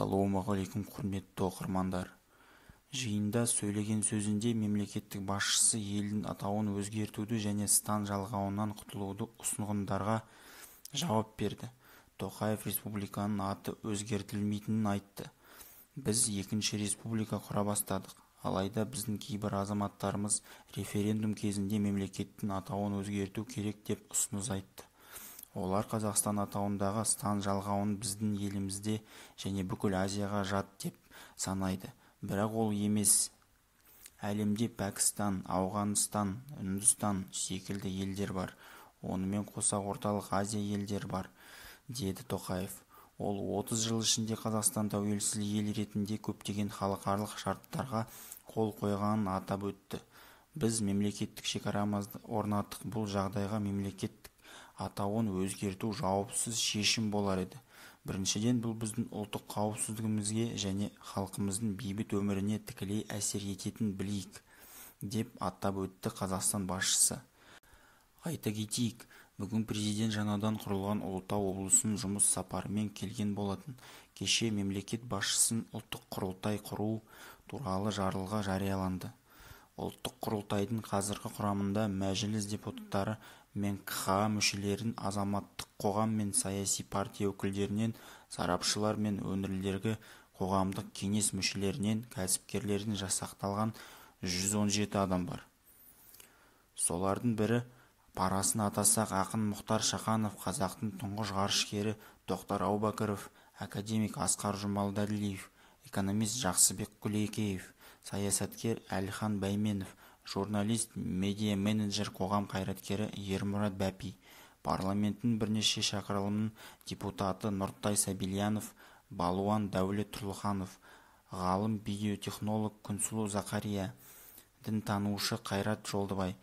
Ассалаумағалейкум құрметті оқырмандар. Жиында сөйлеген сөзінде мемлекеттік басшысы елдің атауын өзгертуді және стан жалғауынан құтылуды ұсынғандарға жауап берді. Тоқаев республиканың аты өзгертілмейтінін айтты. Біз екінші республика құра бастадық. Алайда біздің кейбір азаматтарымыз референдум кезінде мемлекеттің атауын өзгерту керек деп ұсыныс айтты. Олар Қазақстан атауындағы стан жалғауын біздің елімізде және бүкіл Азияға жат деп санайды. Бірақ ол емес. Әлемде Пәкістан, Ауғанстан, Үндістан секілді елдер бар. Онымен қоса орталық Азия елдер бар, деді Тоқаев. Ол 30 жыл ішінде Қазақстан тәуелсіз ел ретінде көптеген халықаралық шарттарға қол қойғанын атап өтті. Біз мемлекеттік шекарамызды орнаттық. Бұл жағдайға мемлекеттік атауын өзгерту жауапсыз шешім болар еді. Біріншіден, бұл біздің ұлттық қауіпсіздігімізге және халқымыздың бейбіт өміріне тікелей әсер ететінін білейік, деп атап өтті Қазақстан басшысы. Айта кетейік, бүгін президент жаңадан құрылған Ұлытау облысын жұмыс сапарымен келген болатын. Кеше мемлекет басшысының ұлттық құрылтай құру туралы жарлығы жарияланды. Ұлттық құрылтайдың қазіргі құрамында мәжіліс депутаттары мен КХА мүшелерін, азаматтық қоғам мен саяси партия өкілдерінен, сарапшылар мен өңірлерге қоғамдық кеңес мүшелерінен, кәсіпкерлерден жасақталған 117 адам бар. Солардың бірі, парасын атасақ, ақын Мұхтар Шаханов, қазақтың тұңғыш ғарышкері Тоқтар Аубәкіров, академик Асқар Жұмалдәлиев, экономист Жақсыбек Құлекеев, саясаткер Әлихан Бәйменов, журналист, медиа-менеджер, қоғам қайраткері Ермұрат Бәпи, парламенттің бірнеше шақырылымының депутаты Нұртай Сабильянов, балуан Дәулет Тұрлыханов, ғалым, видеотехнолог Күнсұлу Зақария, дінтанушы Қайрат Жолдыбай,